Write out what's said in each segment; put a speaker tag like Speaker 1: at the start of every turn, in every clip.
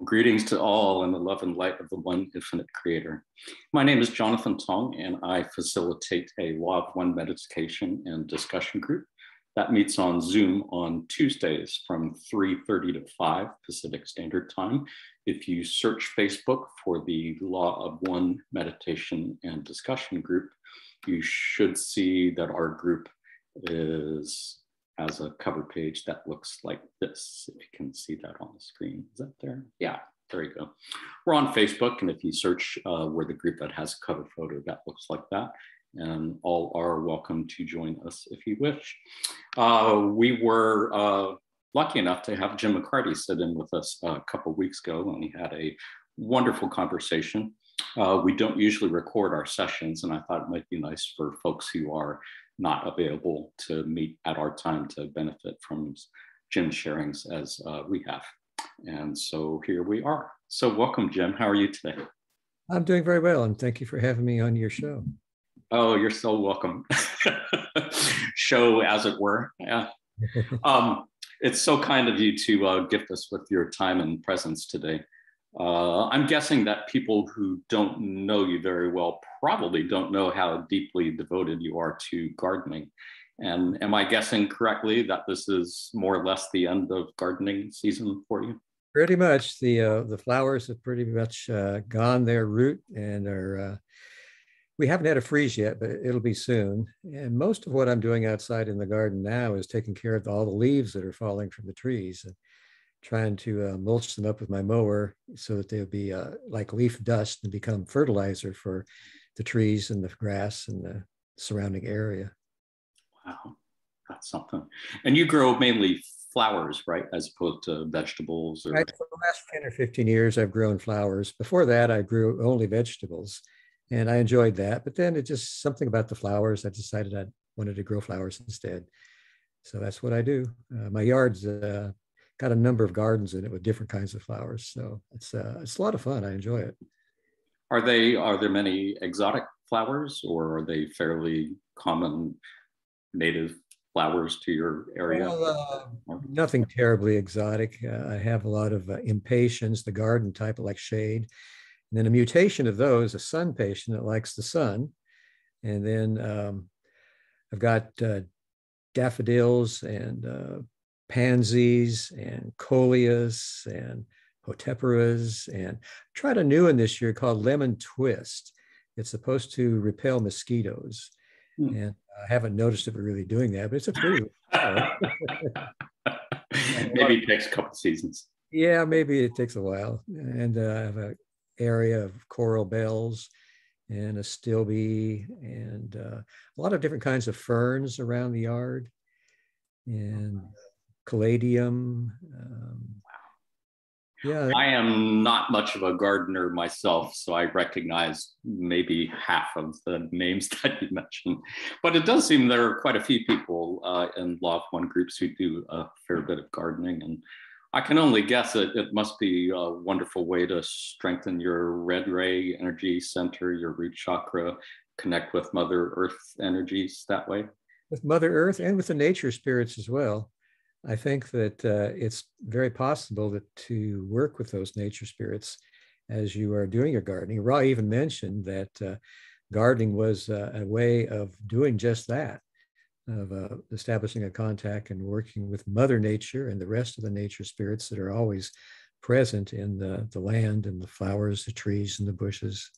Speaker 1: Greetings to all in the love and light of the one infinite creator. My name is Jonathan Tong, and I facilitate a Law of One meditation and discussion group that meets on Zoom on Tuesdays from 3:30 to 5 Pacific Standard Time. If you search Facebook for the Law of One meditation and discussion group, you should see that our group has a cover page that looks like this. If you can see that on the screen, is that there? Yeah, there you go. We're on Facebook, and if you search, we're the group that has a cover photo that looks like that. And all are welcome to join us if you wish. We were lucky enough to have Jim McCarty sit in with us a couple of weeks ago, and we had a wonderful conversation. We don't usually record our sessions, and I thought it might be nice for folks who are not available to meet at our time to benefit from Jim's sharings as we have. And so here we are. So welcome, Jim. How are you today?
Speaker 2: I'm doing very well, and thank you for having me on your show.
Speaker 1: Oh, you're so welcome. Show, as it were. Yeah. It's so kind of you to gift us with your time and presence today. I'm guessing that people who don't know you very well probably don't know how deeply devoted you are to gardening. And am I guessing correctly that this is more or less the end of gardening season for you?
Speaker 2: Pretty much. The flowers have pretty much gone their route, and are we haven't had a freeze yet, but it'll be soon. And most of what I'm doing outside in the garden now is taking care of all the leaves that are falling from the trees, and trying to mulch them up with my mower so that they'll be like leaf dust and become fertilizer for the trees and the grass and the surrounding area.
Speaker 1: Wow, that's something. And you grow mainly flowers, right? As opposed to vegetables? Or...
Speaker 2: Right. For the last 10 or 15 years, I've grown flowers. Before that, I grew only vegetables, and I enjoyed that. But then it just something about the flowers, I decided I wanted to grow flowers instead. So that's what I do. My yard's got a number of gardens in it with different kinds of flowers. So it's a lot of fun. I enjoy it.
Speaker 1: Are there many exotic flowers, or are they fairly common native flowers to your area?
Speaker 2: Well, nothing terribly exotic. I have a lot of impatiens, the garden type, like shade. And then a mutation of those, a sun patient that likes the sun. And then I've got daffodils and pansies and coleus and hoteperas, and tried a new one this year called lemon twist. It's supposed to repel mosquitoes, and I haven't noticed it really doing that, but it's a pretty
Speaker 1: maybe it takes a couple seasons.
Speaker 2: Yeah, maybe it takes a while. And I have an area of coral bells and a stilby and a lot of different kinds of ferns around the yard, and caladium. Yeah,
Speaker 1: I am not much of a gardener myself, so I recognize maybe half of the names that you mentioned. But it does seem there are quite a few people in Law of One groups who do a fair bit of gardening. And I can only guess it must be a wonderful way to strengthen your red ray energy center, your root chakra, connect with Mother Earth energies that way.
Speaker 2: With Mother Earth and with the nature spirits as well. I think that it's very possible that to work with those nature spirits as you are doing your gardening. Ra even mentioned that gardening was a way of doing just that, of establishing a contact and working with Mother Nature and the rest of the nature spirits that are always present in the land and the flowers, the trees, and the bushes.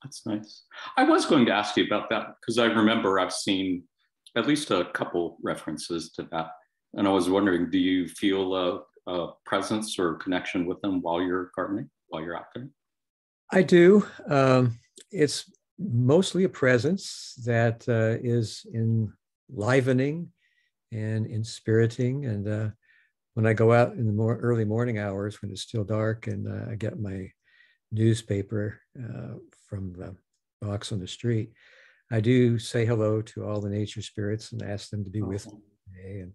Speaker 1: That's nice. I was going to ask you about that because I remember I've seen at least a couple references to that. And I was wondering, do you feel a presence or connection with them while you're gardening, while you're out there?
Speaker 2: I do. It's mostly a presence that is enlivening and inspiriting. And when I go out in the more early morning hours, when it's still dark, and I get my newspaper from the box on the street, I do say hello to all the nature spirits and ask them to be with me today. And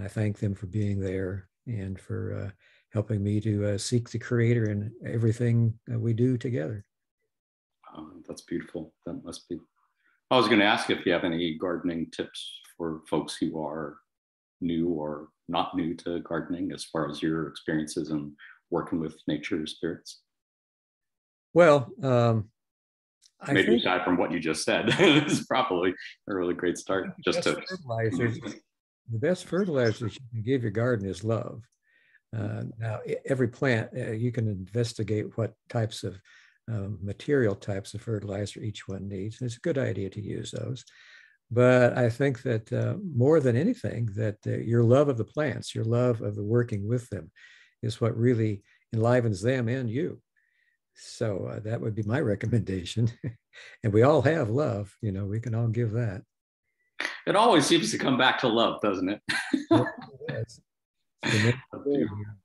Speaker 2: I thank them for being there and for helping me to seek the Creator in everything we do together.
Speaker 1: That's beautiful. That must be. I was going to ask if you have any gardening tips for folks who are new or not new to gardening, as far as your experiences and working with nature spirits?
Speaker 2: Well, I
Speaker 1: Maybe
Speaker 2: think
Speaker 1: aside from what you just said, this is probably a really great start. Just to
Speaker 2: the best fertilizers you can give your garden is love. Now, every plant, you can investigate what types of material types of fertilizer each one needs. And it's a good idea to use those. But I think that more than anything, that your love of the plants, your love of the working with them is what really enlivens them and you. So that would be my recommendation. And we all have love, you know, we can all give that.
Speaker 1: It always seems to come back to love, doesn't it?
Speaker 2: Yes. The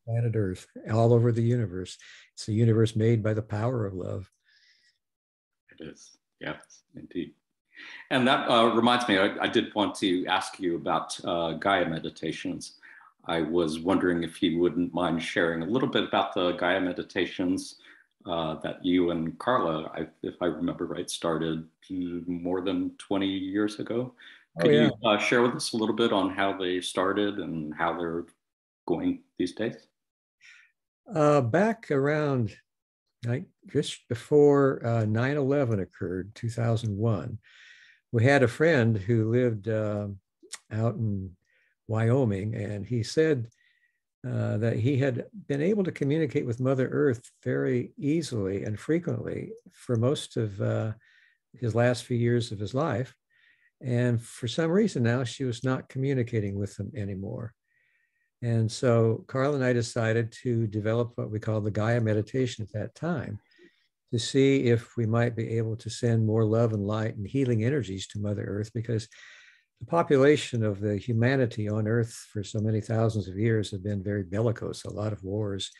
Speaker 2: planet Earth, all over the universe. It's a universe made by the power of love.
Speaker 1: It is, yes, indeed. And that reminds me, I did want to ask you about Gaia Meditations. I was wondering if you wouldn't mind sharing a little bit about the Gaia Meditations that you and Carla, if I remember right, started more than 20 years ago. Could you share with us a little bit on how they started and how they're going these days?
Speaker 2: Back around just before 9/11 occurred, 2001, we had a friend who lived out in Wyoming, and he said that he had been able to communicate with Mother Earth very easily and frequently for most of his last few years of his life. And for some reason now, she was not communicating with them anymore. And so Carl and I decided to develop what we call the Gaia Meditation at that time, to see if we might be able to send more love and light and healing energies to Mother Earth, because the population of the humanity on Earth for so many thousands of years have been very bellicose, a lot of wars.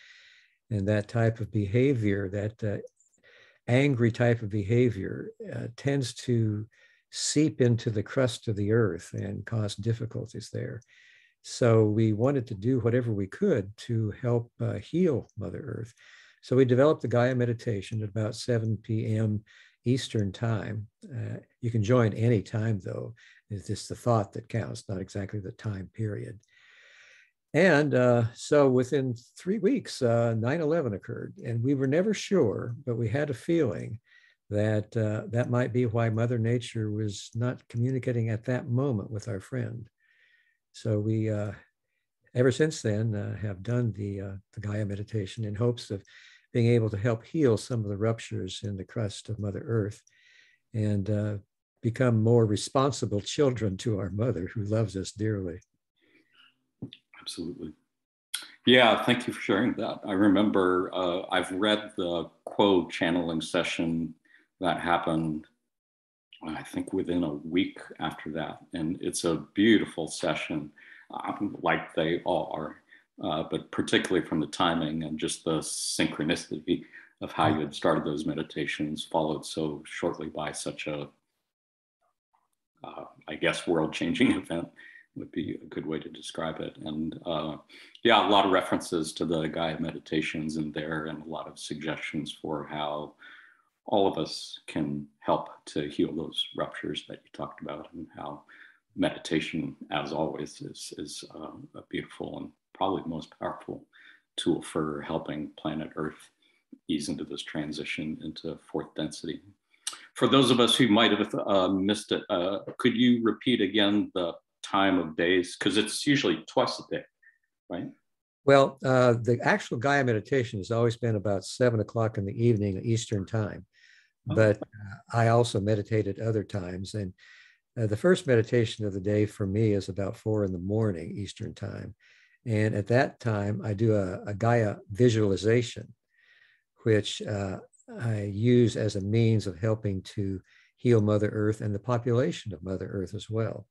Speaker 2: And that type of behavior, that angry type of behavior, tends to seep into the crust of the Earth and cause difficulties there. So we wanted to do whatever we could to help heal Mother Earth. So we developed the Gaia Meditation at about 7 p.m. Eastern time. You can join any time, though. It's just the thought that counts, not exactly the time period. And so within 3 weeks, 9/11 occurred. And we were never sure, but we had a feeling that that might be why Mother Nature was not communicating at that moment with our friend. So we, ever since then, have done the Gaia Meditation in hopes of being able to help heal some of the ruptures in the crust of Mother Earth and become more responsible children to our Mother, who loves us dearly.
Speaker 1: Absolutely. Yeah, thank you for sharing that. I remember I've read the Quo channeling session that happened, I think, within a week after that. And it's a beautiful session, like they all are, but particularly from the timing and just the synchronicity of how you had started those meditations, followed so shortly by such a, I guess, world-changing event would be a good way to describe it. And yeah, a lot of references to the Gaia Meditations in there, and a lot of suggestions for how all of us can help to heal those ruptures that you talked about, and how meditation, as always, is a beautiful and probably the most powerful tool for helping planet Earth ease into this transition into fourth density. For those of us who might have missed it, could you repeat again the time of days? Because it's usually twice a day, right?
Speaker 2: Well, the actual Gaia meditation has always been about 7 o'clock in the evening Eastern time, but I also meditate at other times. And the first meditation of the day for me is about 4 in the morning Eastern time. And at that time, I do a Gaia Visualization, which I use as a means of helping to heal Mother Earth and the population of Mother Earth as well.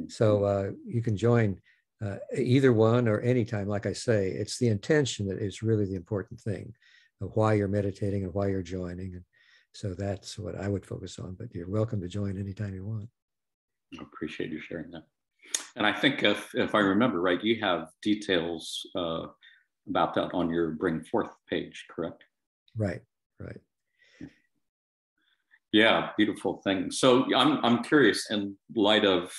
Speaker 2: So you can join either one or anytime. Like I say, it's the intention that is really the important thing of why you're meditating and why you're joining. And so that's what I would focus on, but you're welcome to join anytime you want.
Speaker 1: I appreciate you sharing that. And I think if I remember right, you have details about that on your Bring Forth page, correct?
Speaker 2: Right, right.
Speaker 1: Yeah, beautiful thing. So I'm curious, in light of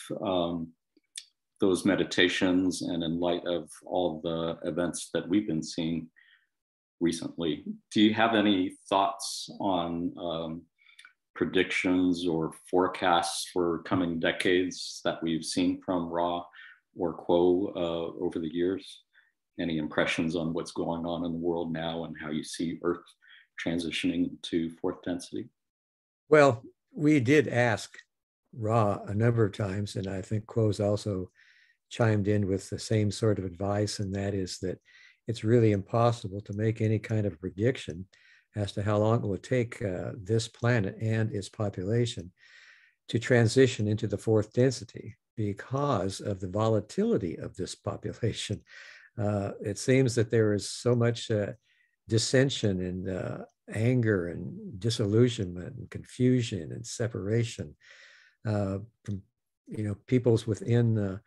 Speaker 1: those meditations and in light of all the events that we've been seeing, recently. Do you have any thoughts on predictions or forecasts for coming decades that we've seen from Ra or Quo over the years? Any impressions on what's going on in the world now and how you see Earth transitioning to fourth density?
Speaker 2: Well, we did ask Ra a number of times, and I think Quo's also chimed in with the same sort of advice, and that is that it's really impossible to make any kind of prediction as to how long it will take this planet and its population to transition into the fourth density because of the volatility of this population. It seems that there is so much dissension and anger and disillusionment and confusion and separation from peoples within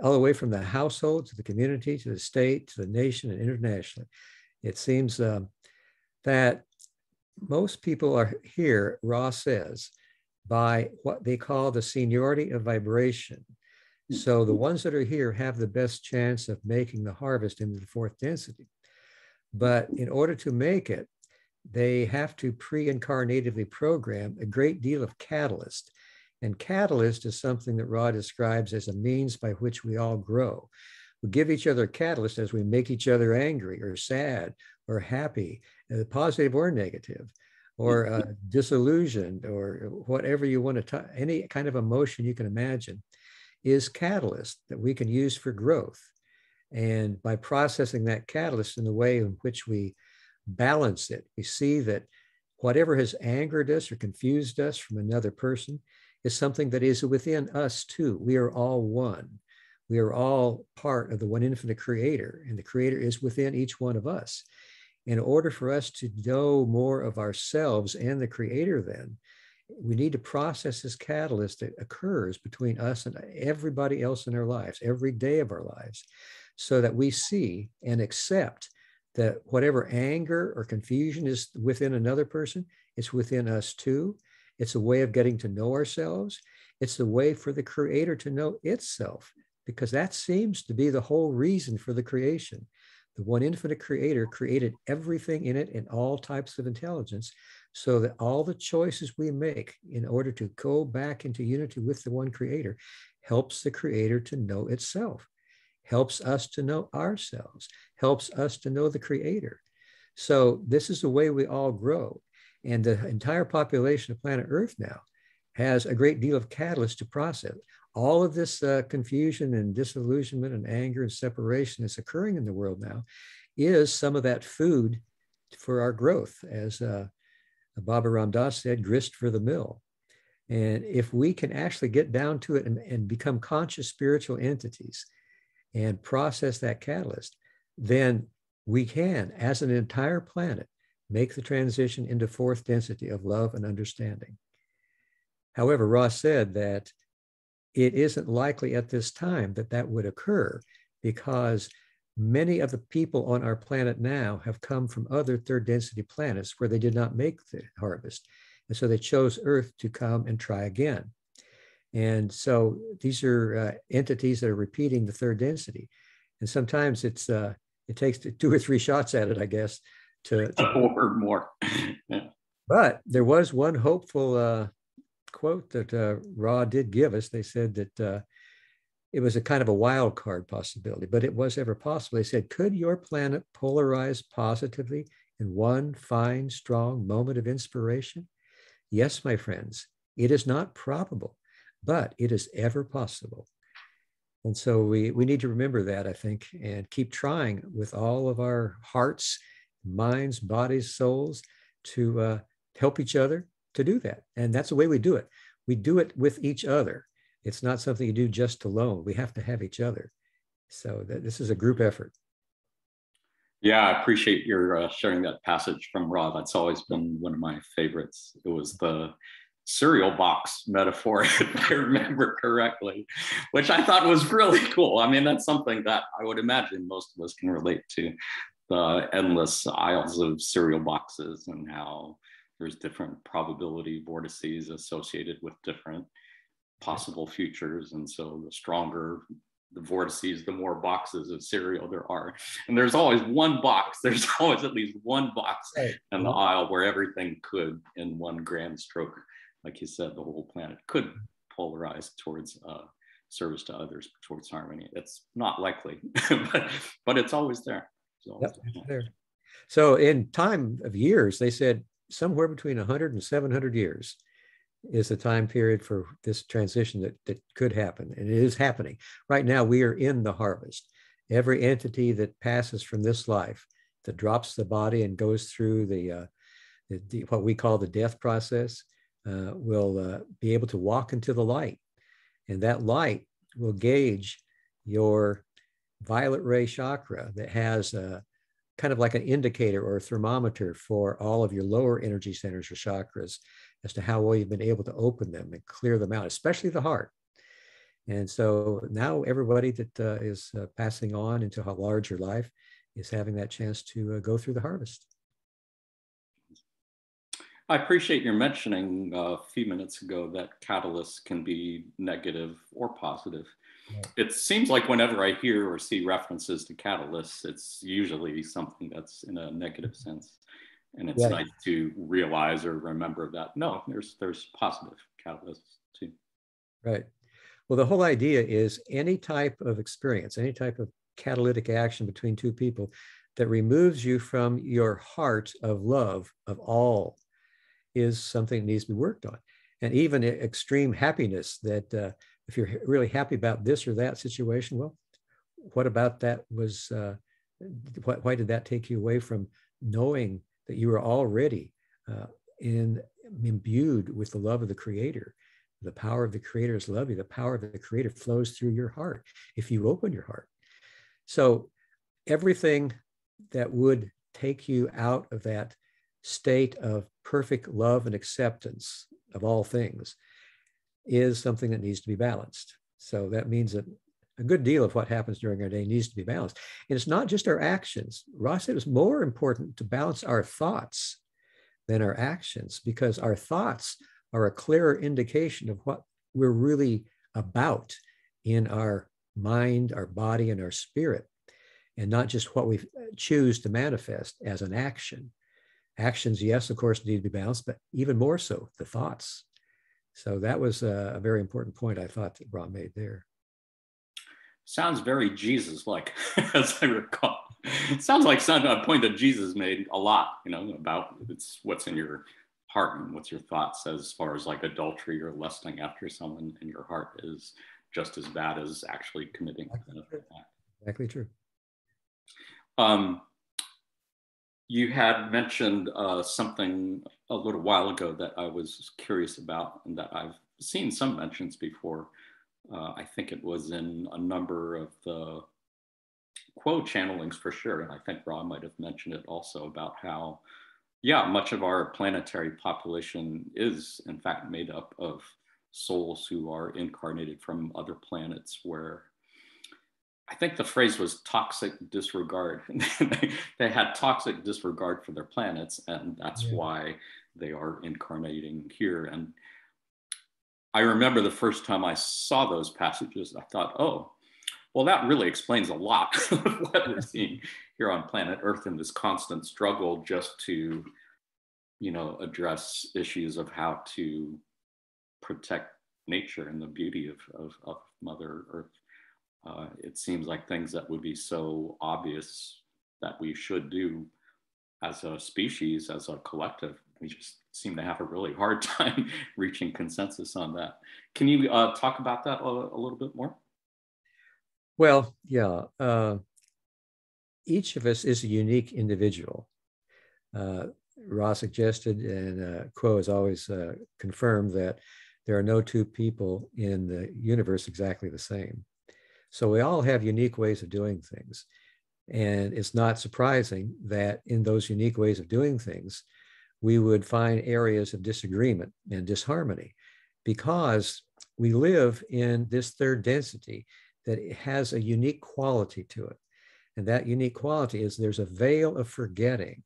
Speaker 2: all the way from the household to the community to the state to the nation and internationally. It seems that most people are here, Ra says, by what they call the seniority of vibration. So the ones that are here have the best chance of making the harvest into the fourth density. But in order to make it, they have to pre-incarnatively program a great deal of catalyst. And catalyst is something that Ra describes as a means by which we all grow. We give each other catalyst as we make each other angry or sad or happy, positive or negative, or disillusioned, or whatever you want to, any kind of emotion you can imagine is catalyst that we can use for growth. And by processing that catalyst in the way in which we balance it, we see that whatever has angered us or confused us from another person is something that is within us too. We are all one. We are all part of the one infinite creator, and the creator is within each one of us. In order for us to know more of ourselves and the creator, then we need to process this catalyst that occurs between us and everybody else in our lives, every day of our lives, so that we see and accept that whatever anger or confusion is within another person, it's within us too. It's a way of getting to know ourselves. It's a way for the creator to know itself, because that seems to be the whole reason for the creation. The one infinite creator created everything in it in all types of intelligence, so that all the choices we make in order to go back into unity with the one creator helps the creator to know itself, helps us to know ourselves, helps us to know the creator. So this is the way we all grow. And the entire population of planet Earth now has a great deal of catalyst to process. All of this confusion and disillusionment and anger and separation that's occurring in the world now is some of that food for our growth. As Baba Ram Dass said, grist for the mill. And if we can actually get down to it and become conscious spiritual entities and process that catalyst, then we can, as an entire planet, make the transition into fourth density of love and understanding. However, Ross said that it isn't likely at this time that that would occur, because many of the people on our planet now have come from other third density planets where they did not make the harvest. And so they chose Earth to come and try again. And so these are entities that are repeating the third density. And sometimes it takes 2 or 3 shots at it, I guess,
Speaker 1: or more. Yeah.
Speaker 2: But there was one hopeful quote that Ra did give us. They said that it was a kind of a wild card possibility, but it was ever possible. They said, could your planet polarize positively in one fine, strong moment of inspiration? Yes, my friends, it is not probable, but it is ever possible. And so we need to remember that, I think, and keep trying with all of our hearts, minds, bodies, souls to help each other to do that. And that's the way we do it. We do it with each other. It's not something you do just alone. We have to have each other. So this is a group effort.
Speaker 1: Yeah, I appreciate your sharing that passage from Ra. That's always been one of my favorites. It was the cereal box metaphor, if I remember correctly, which I thought was really cool. I mean, that's something that I would imagine most of us can relate to, the endless aisles of cereal boxes and how there's different probability vortices associated with different possible futures. And so the stronger the vortices, the more boxes of cereal there are. And there's always one box, there's always at least one box in the aisle where everything could, in one grand stroke, like you said, the whole planet could polarize towards service to others, towards harmony. It's not likely, but it's always there.
Speaker 2: It's there. So in time of years, they said somewhere between 100 and 700 years is the time period for this transition that could happen. And it is happening. Right now, we are in the harvest. Every entity that passes from this life, that drops the body and goes through the what we call the death process, will be able to walk into the light. And that light will gauge your violet ray chakra that has kind of like an indicator or a thermometer for all of your lower energy centers or chakras as to how well you've been able to open them and clear them out, especially the heart. And so now everybody that is passing on into a larger life is having that chance to go through the harvest.
Speaker 1: I appreciate your mentioning a few minutes ago that catalysts can be negative or positive. Right. It seems like whenever I hear or see references to catalysts, it's usually something that's in a negative sense. And it's nice to realize or remember that, no, there's positive catalysts too.
Speaker 2: Right. Well, the whole idea is any type of experience, any type of catalytic action between two people that removes you from your heart of love of all is something that needs to be worked on. And even extreme happiness, that if you're really happy about this or that situation, well, what about that was, why did that take you away from knowing that you were already imbued with the love of the Creator? The power of the Creator's love you. The power of the Creator flows through your heart if you open your heart. So everything that would take you out of that state of perfect love and acceptance of all things is something that needs to be balanced. So that means that a good deal of what happens during our day needs to be balanced. And it's not just our actions. Ross said it was more important to balance our thoughts than our actions, because our thoughts are a clearer indication of what we're really about in our mind, our body, and our spirit, and not just what we choose to manifest as an action. Actions, yes, of course, need to be balanced, but even more so, the thoughts. So that was a very important point I thought that Rob made there.
Speaker 1: Sounds very Jesus-like, as I recall. It sounds like a point that Jesus made a lot, about it's what's in your heart and what's your thoughts, as far as like adultery or lusting after someone in your heart is just as bad as actually committing an act.
Speaker 2: Exactly true.
Speaker 1: You had mentioned something a little while ago that I was curious about, and that I've seen some mentions before. I think it was in a number of the quote channelings for sure, and I think Rob might have mentioned it also, about how, much of our planetary population is in fact made up of souls who are incarnated from other planets, where I think the phrase was toxic disregard. They had toxic disregard for their planets, and that's why they are incarnating here. And I remember the first time I saw those passages, I thought, oh, well, that really explains a lot of what we're seeing here on planet Earth in this constant struggle just to, address issues of how to protect nature and the beauty of Mother Earth. It seems like things that would be so obvious that we should do as a species, as a collective, we just seem to have a really hard time reaching consensus on that. Can you talk about that a little bit more?
Speaker 2: Well, yeah. Each of us is a unique individual. Ra suggested, and Quo has always confirmed, that there are no two people in the universe exactly the same. So we all have unique ways of doing things. And it's not surprising that in those unique ways of doing things, we would find areas of disagreement and disharmony, because we live in this third density that has a unique quality to it. And that unique quality is there's a veil of forgetting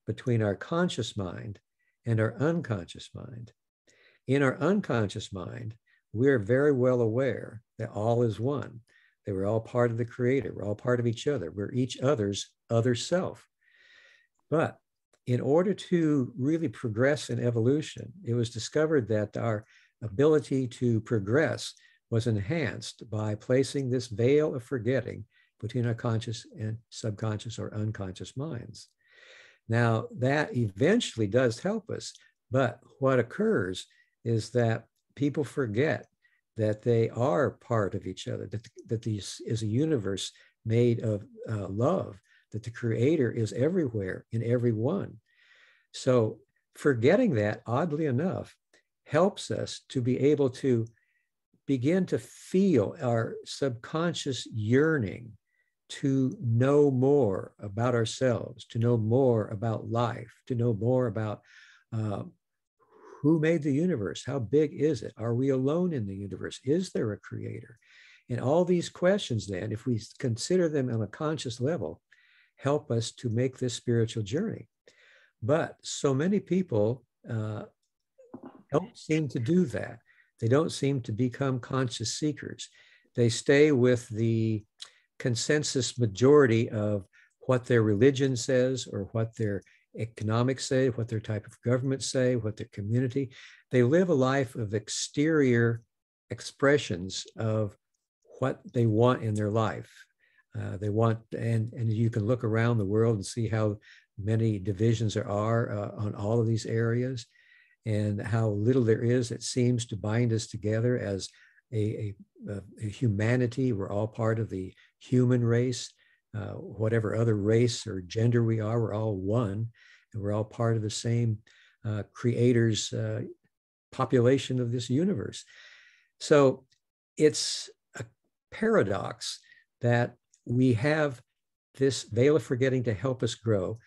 Speaker 2: between our conscious mind and our unconscious mind. In our unconscious mind, we're very well aware that all is one. They were all part of the Creator. We're all part of each other. We're each other's other self. But in order to really progress in evolution, it was discovered that our ability to progress was enhanced by placing this veil of forgetting between our conscious and subconscious or unconscious minds. Now, that eventually does help us, but what occurs is that people forget that they are part of each other, that this is a universe made of love, that the Creator is everywhere in everyone. So forgetting that, oddly enough, helps us to be able to begin to feel our subconscious yearning to know more about ourselves, to know more about life, to know more about who made the universe, how big is it, are we alone in the universe, is there a Creator? And all these questions then, if we consider them on a conscious level, help us to make this spiritual journey. But so many people don't seem to do that. They don't seem to become conscious seekers. They stay with the consensus majority of what their religion says or what their economics say, what their type of government say, what their community. They live a life of exterior expressions of what they want in their life. They want, and you can look around the world and see how many divisions there are on all of these areas, and how little there is that seems to bind us together as a humanity. We're all part of the human race. Whatever other race or gender we are, we're all one, and we're all part of the same Creator's population of this universe. So it's a paradox that we have this veil of forgetting to help us grow,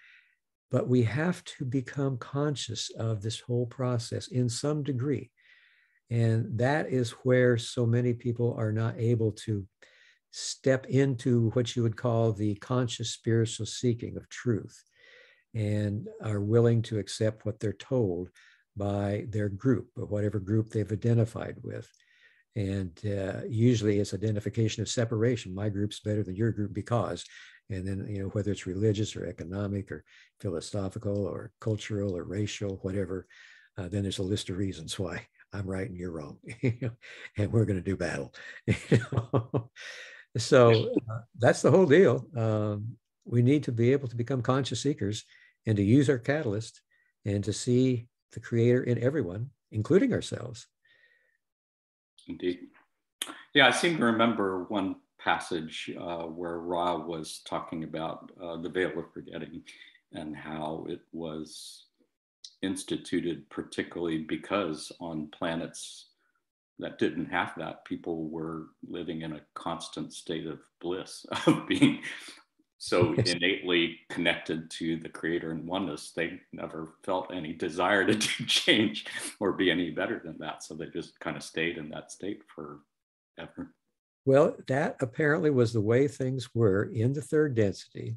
Speaker 2: but we have to become conscious of this whole process in some degree. And that is where so many people are not able to step into what you would call the conscious spiritual seeking of truth, and are willing to accept what they're told by their group, or whatever group they've identified with. And usually it's identification of separation. My group's better than your group because, and then, you know, whether it's religious or economic or philosophical or cultural or racial, whatever, then there's a list of reasons why I'm right and you're wrong. And we're going to do battle. So that's the whole deal. We need to be able to become conscious seekers and to use our catalyst and to see the Creator in everyone, including ourselves.
Speaker 1: Indeed. Yeah, I seem to remember one passage where Ra was talking about the veil of forgetting and how it was instituted particularly because on planets that didn't have that, people were living in a constant state of bliss, of being so innately connected to the Creator and oneness. They never felt any desire to change or be any better than that. So they just kind of stayed in that state forever.
Speaker 2: Well, that apparently was the way things were in the third density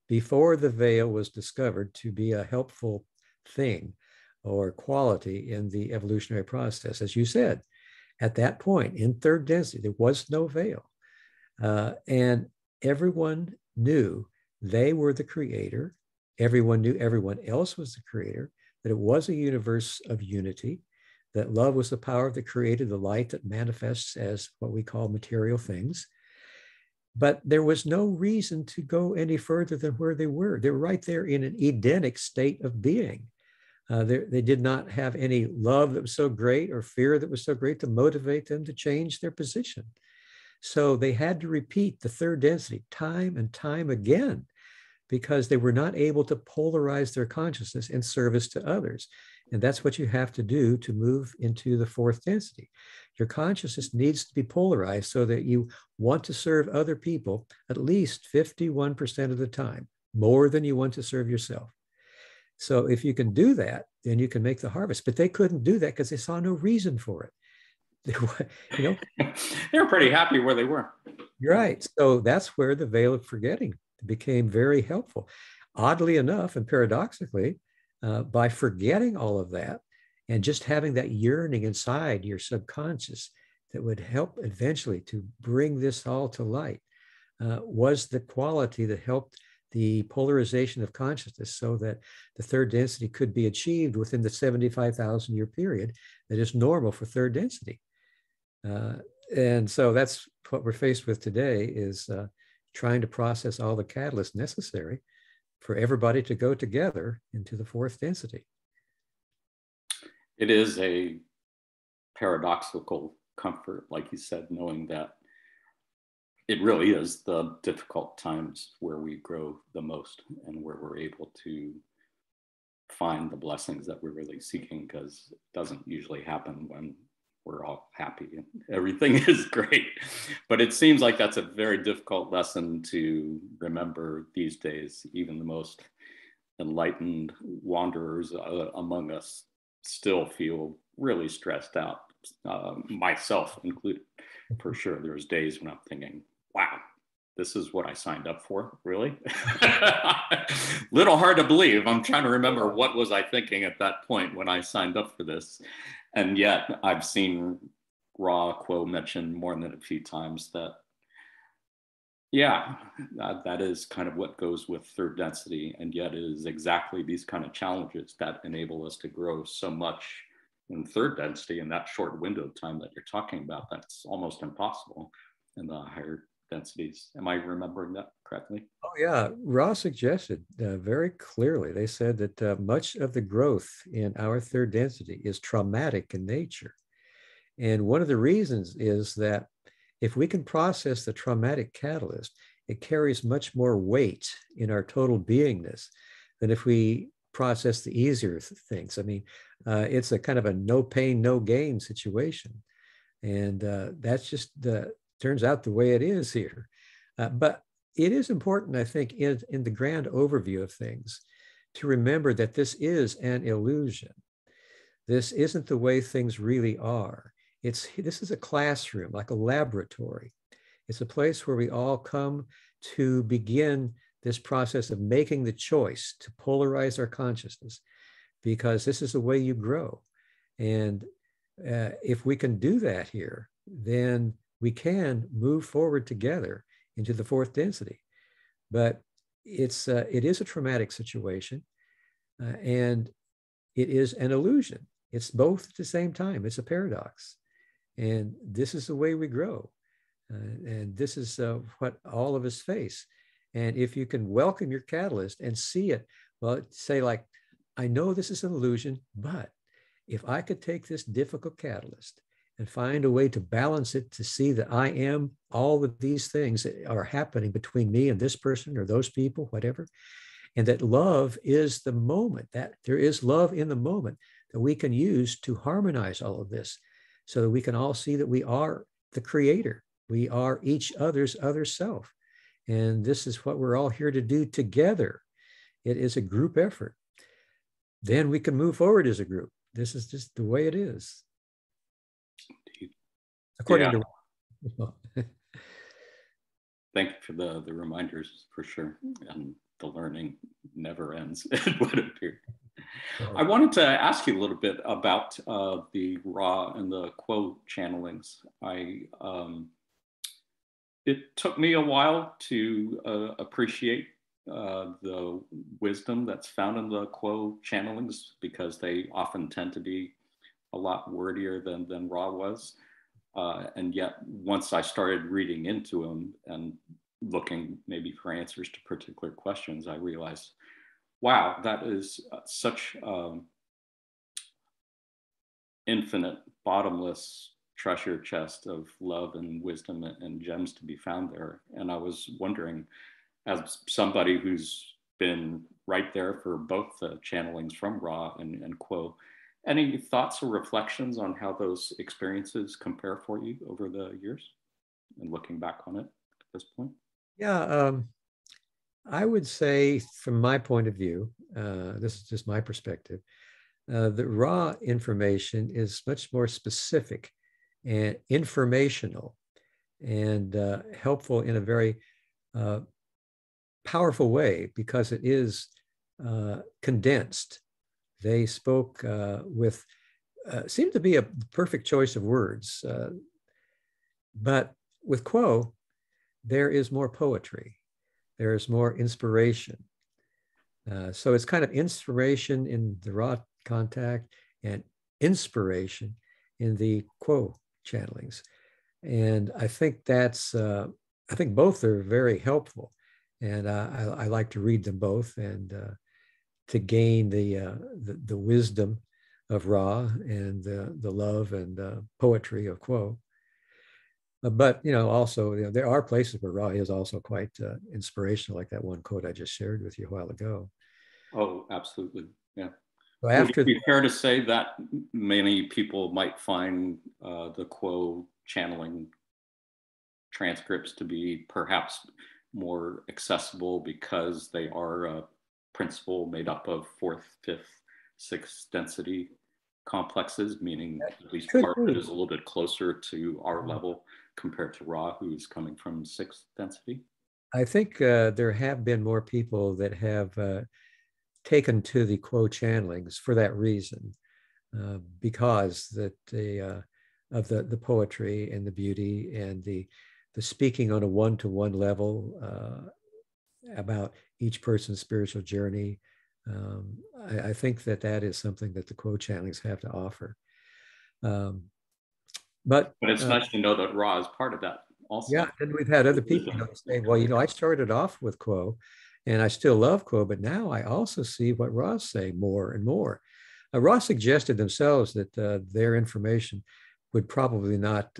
Speaker 2: before the veil was discovered to be a helpful thing or quality in the evolutionary process. As you said, at that point in third density, there was no veil. And everyone knew they were the Creator. Everyone knew everyone else was the Creator, that it was a universe of unity, that love was the power of the Creator, the light that manifests as what we call material things. But there was no reason to go any further than where they were. They were right there in an Edenic state of being. They did not have any love that was so great or fear that was so great to motivate them to change their position. So they had to repeat the third density time and time again because they were not able to polarize their consciousness in service to others. And that's what you have to do to move into the fourth density. Your consciousness needs to be polarized so that you want to serve other people at least 51% of the time, more than you want to serve yourself. So if you can do that, then you can make the harvest. But they couldn't do that because they saw no reason for it. You know,
Speaker 1: they were pretty happy where they were.
Speaker 2: You're right. So that's where the veil of forgetting became very helpful. Oddly enough, and paradoxically, by forgetting all of that and just having that yearning inside your subconscious that would help eventually to bring this all to light was the quality that helped the polarization of consciousness so that the third density could be achieved within the 75,000 year period that is normal for third density. And so that's what we're faced with today, is trying to process all the catalysts necessary for everybody to go together into the fourth density.
Speaker 1: It is a paradoxical comfort, like you said, knowing that it really is the difficult times where we grow the most and where we're able to find the blessings that we're really seeking, because it doesn't usually happen when we're all happy and everything is great. But it seems like that's a very difficult lesson to remember these days. Even the most enlightened wanderers among us still feel really stressed out, myself included, for sure. There's days when I'm thinking, wow, this is what I signed up for, really? Little hard to believe. I'm trying to remember what was I thinking at that point when I signed up for this. And yet I've seen Ra Kuo mentioned more than a few times that, yeah, that is kind of what goes with third density. And yet it is exactly these kind of challenges that enable us to grow so much in third density in that short window of time that you're talking about. That's almost impossible in the higher densities. Am I remembering that correctly?
Speaker 2: Oh, yeah. Ra suggested very clearly, they said that much of the growth in our third density is traumatic in nature. And one of the reasons is that if we can process the traumatic catalyst, it carries much more weight in our total beingness than if we process the easier things. I mean, it's a kind of a no pain, no gain situation. And that's just turns out the way it is here. But it is important, I think, in the grand overview of things, to remember that this is an illusion. This isn't the way things really are. This is a classroom, like a laboratory. It's a place where we all come to begin this process of making the choice to polarize our consciousness, because this is the way you grow. And if we can do that here, then we can move forward together into the fourth density. But it is a traumatic situation, and it is an illusion. It's both at the same time. It's a paradox. And this is the way we grow. And this is what all of us face. And if you can welcome your catalyst and see it, well, say like, I know this is an illusion, but if I could take this difficult catalyst and find a way to balance it, to see that I am all of these things that are happening between me and this person or those people, whatever, and that love is the moment, that there is love in the moment that we can use to harmonize all of this, so that we can all see that we are the creator. We are each other's other self. And this is what we're all here to do together. It is a group effort. Then we can move forward as a group. This is just the way it is. According to
Speaker 1: Thank you for the reminders, for sure. And the learning never ends, it would appear. I wanted to ask you a little bit about the Ra and the Kuo channelings. It took me a while to appreciate the wisdom that's found in the Kuo channelings, because they often tend to be a lot wordier than Ra was. And yet, once I started reading into them and looking maybe for answers to particular questions, I realized, wow, that is such infinite, bottomless treasure chest of love and wisdom and gems to be found there. And I was wondering, as somebody who's been right there for both the channelings from Ra and Kuo, any thoughts or reflections on how those experiences compare for you over the years and looking back on it at this point?
Speaker 2: Yeah, I would say from my point of view, this is just my perspective, the Ra information is much more specific and informational and helpful in a very powerful way, because it is condensed. They spoke with, seemed to be a perfect choice of words. But with Quo, there is more poetry. There is more inspiration. So it's kind of inspiration in the raw contact and inspiration in the Quo channelings. And I think I think both are very helpful. And I like to read them both and to gain the wisdom of Ra and the love and poetry of Quo. But also there are places where Ra is also quite inspirational, like that one quote I just shared with you a while ago.
Speaker 1: Oh, absolutely, yeah.
Speaker 2: So
Speaker 1: Would it be fair to say that many people might find the Quo channeling transcripts to be perhaps more accessible because they are a principle made up of fourth, fifth, sixth density complexes, meaning at least part of it is a little bit closer to our level compared to Ra, who's coming from sixth density?
Speaker 2: I think there have been more people that have taken to the Quo channelings for that reason, because that of the poetry and the beauty and the speaking on a one-to-one level about each person's spiritual journey. I think that is something that the Quo channelings have to offer. But
Speaker 1: it's nice to know that Ra is part of that also.
Speaker 2: Yeah, and we've had other people say, well, I started off with Quo and I still love Quo, but now I also see what Ra's saying more and more. Ra suggested themselves that their information would probably not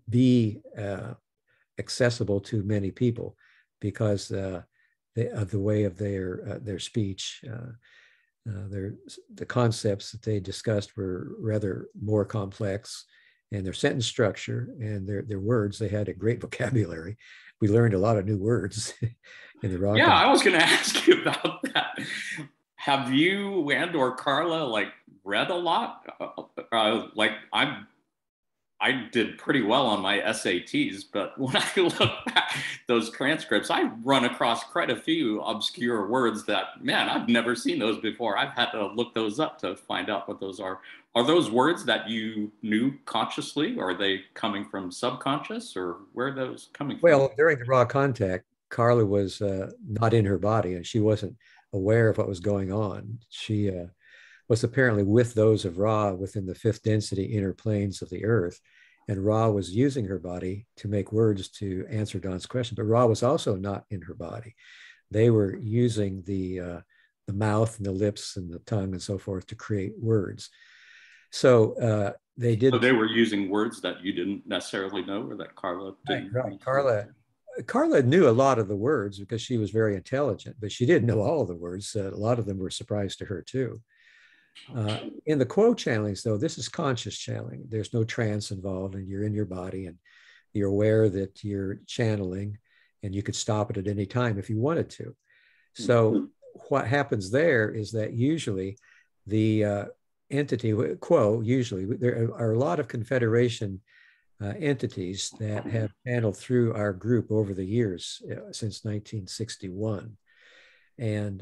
Speaker 2: be accessible to many people because of the way of their speech. The concepts that they discussed were rather more complex, and their sentence structure and their words, they had a great vocabulary. We learned a lot of new words in the rock.
Speaker 1: Yeah, I was going to ask you about that. Have you and or Carla read a lot? I did pretty well on my SATs, but when I look at those transcripts, I run across quite a few obscure words that, man, I've never seen those before. I've had to look those up to find out what those are. Are those words that you knew consciously, or are they coming from subconscious, or where are those coming from?
Speaker 2: Well, during the raw contact, Carla was not in her body and she wasn't aware of what was going on. She was apparently with those of Ra within the fifth density inner planes of the earth. And Ra was using her body to make words to answer Don's question, but Ra was also not in her body. They were using the mouth and the lips and the tongue and so forth to create words. So they did.
Speaker 1: So they were using words that you didn't necessarily know, or that Carla didn't.
Speaker 2: Right. Carla knew a lot of the words because she was very intelligent, but she didn't know all of the words. A lot of them were a surprise to her too. In the Quo channelings, though, this is conscious channeling. There's no trance involved, and you're in your body, and you're aware that you're channeling, and you could stop it at any time if you wanted to. So what happens there is that usually the entity, Quo, usually there are a lot of Confederation entities that have channeled through our group over the years since 1961. And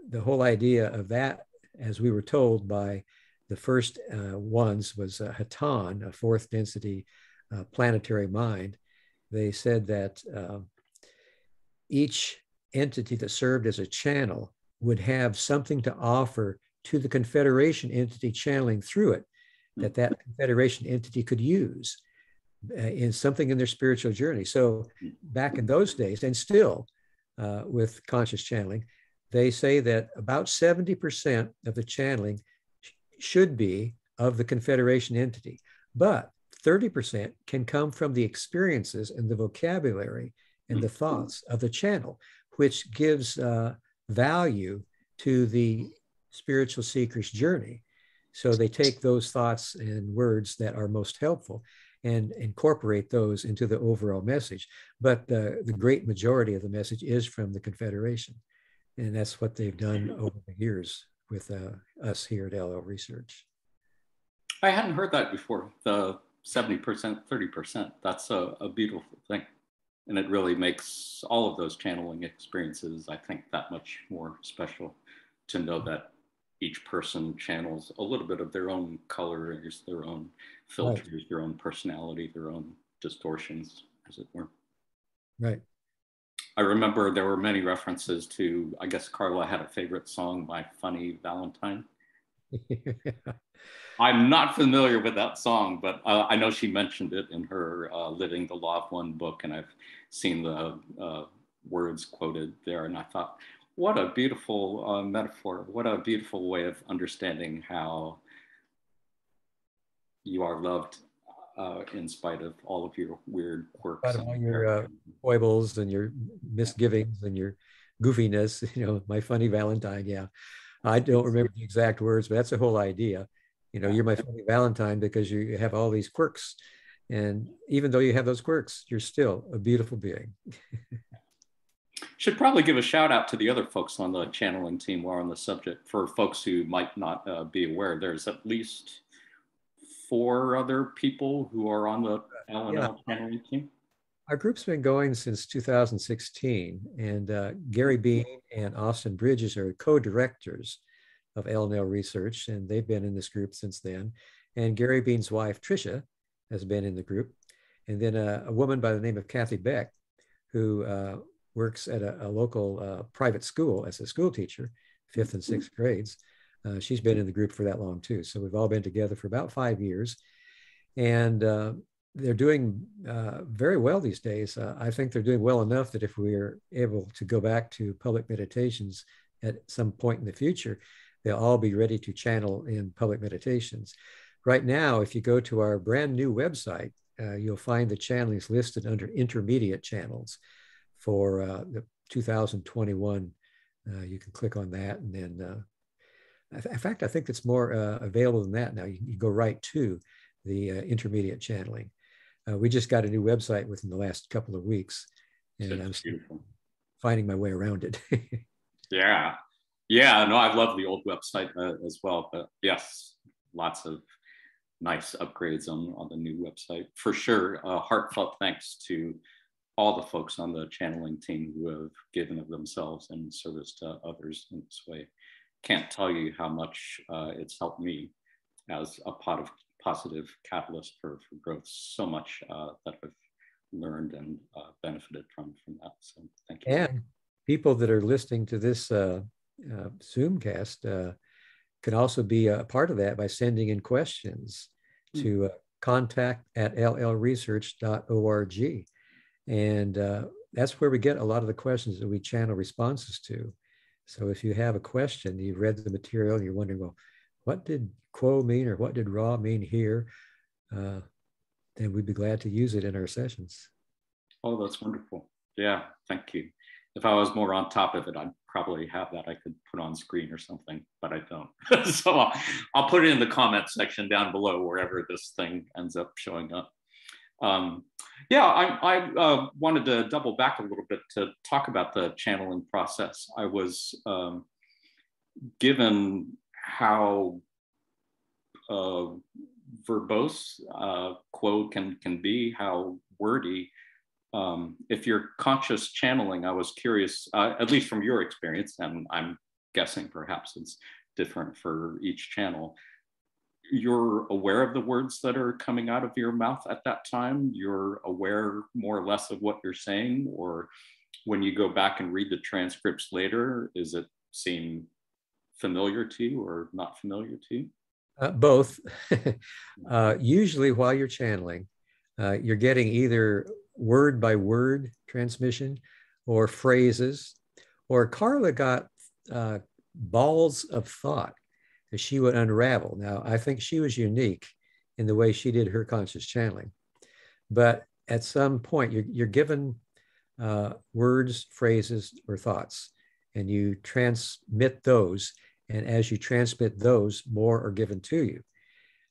Speaker 2: the whole idea of that, as we were told by the first ones, was Hatan, a fourth density planetary mind. They said that each entity that served as a channel would have something to offer to the Confederation entity channeling through it, that Confederation entity could use in something in their spiritual journey. So back in those days, and still with conscious channeling, they say that about 70% of the channeling should be of the Confederation entity, but 30% can come from the experiences and the vocabulary and the thoughts of the channel, which gives value to the spiritual seeker's journey. So they take those thoughts and words that are most helpful and incorporate those into the overall message. But the great majority of the message is from the Confederation. And that's what they've done over the years with us here at LL Research.
Speaker 1: I hadn't heard that before, the 70%, 30%. That's a beautiful thing. And it really makes all of those channeling experiences, I think, that much more special to know that each person channels a little bit of their own color, their own filters, their own personality, their own distortions, as it were.
Speaker 2: Right.
Speaker 1: I remember there were many references to, I guess Carla had a favorite song, My Funny Valentine. I'm not familiar with that song, but I know she mentioned it in her Living the Law of One book, and I've seen the words quoted there. And I thought, what a beautiful metaphor. What a beautiful way of understanding how you are loved in spite of all of your weird quirks.
Speaker 2: Out of all your foibles and your misgivings and your goofiness, my funny Valentine. Yeah. I don't remember the exact words, but that's the whole idea. You're my funny Valentine because you have all these quirks. And even though you have those quirks, you're still a beautiful being.
Speaker 1: Should probably give a shout out to the other folks on the channeling team while on the subject. For folks who might not be aware, there's at least 4 other people who are on the LNL channeling team.
Speaker 2: Our group's been going since 2016, and Gary Bean and Austin Bridges are co-directors of LNL Research, and they've been in this group since then. And Gary Bean's wife, Tricia, has been in the group. And then a woman by the name of Kathy Beck, who works at a local private school as a school teacher, 5th and 6th grades. She's been in the group for that long too. So we've all been together for about 5 years. And they're doing very well these days. I think they're doing well enough that if we're able to go back to public meditations at some point in the future, they'll all be ready to channel in public meditations. Right now, if you go to our brand new website, you'll find the channelings listed under intermediate channels for the 2021. You can click on that, and then, in fact, I think it's more available than that now. You go right to the intermediate channeling. We just got a new website within the last couple of weeks, and I'm finding my way around it.
Speaker 1: Yeah, no, I love the old website as well, but yes, lots of nice upgrades on the new website. For sure, heartfelt thanks to all the folks on the channeling team who have given of themselves in service to others in this way. Can't tell you how much it's helped me as a positive catalyst for growth. So much that I've learned and benefited from that. So thank you.
Speaker 2: And people that are listening to this Zoomcast can also be a part of that by sending in questions to contact@llresearch.org. And that's where we get a lot of the questions that we channel responses to. So if you have a question, you've read the material, and you're wondering, well, what did quo mean or what did raw mean here? Then we'd be glad to use it in our sessions.
Speaker 1: Oh, that's wonderful. Yeah, thank you. If I was more on top of it, I'd probably have that I could put on screen or something, but I don't. So I'll put it in the comment section down below, wherever this thing ends up showing up. I wanted to double back a little bit to talk about the channeling process. I was given how verbose quo can be, how wordy. If you're conscious channeling, I was curious, at least from your experience, and I'm guessing perhaps it's different for each channel, you're aware of the words that are coming out of your mouth at that time? You're aware more or less of what you're saying? Or when you go back and read the transcripts later, is it seem familiar to you or not familiar to you?
Speaker 2: Both. Usually while you're channeling, you're getting either word by word transmission or phrases, or Carla got balls of thought that she would unravel. Now, I think she was unique in the way she did her conscious channeling. But at some point, you're given words, phrases, or thoughts, and you transmit those. And as you transmit those, more are given to you.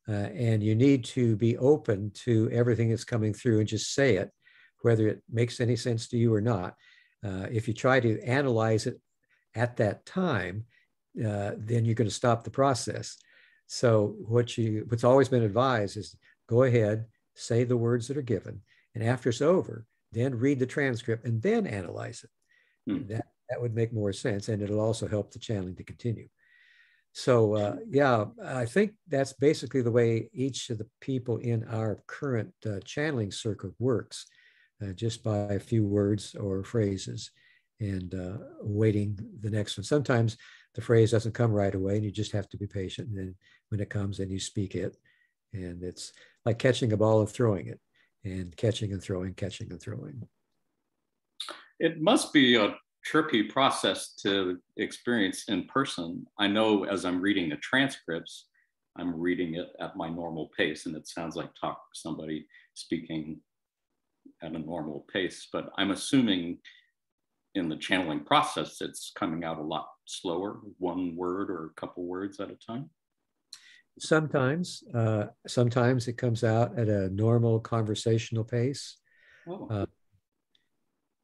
Speaker 2: And you need to be open to everything that's coming through and just say it, whether it makes any sense to you or not. If you try to analyze it at that time, then you're going to stop the process. So what's always been advised is go ahead, say the words that are given, and after it's over, then read the transcript and then analyze it. That would make more sense, and it'll also help the channeling to continue. So yeah, I think that's basically the way each of the people in our current channeling circle works, just by a few words or phrases and waiting the next one. Sometimes the phrase doesn't come right away and you just have to be patient. And then when it comes, then you speak it. And it's like catching a ball and throwing it, and catching and throwing, catching and throwing.
Speaker 1: It must be a trippy process to experience in person. I know as I'm reading the transcripts, I'm reading it at my normal pace, and it sounds like somebody speaking at a normal pace, but I'm assuming in the channeling process, it's coming out a lot slower, one word or a couple words at a time.
Speaker 2: Sometimes it comes out at a normal conversational pace. Oh.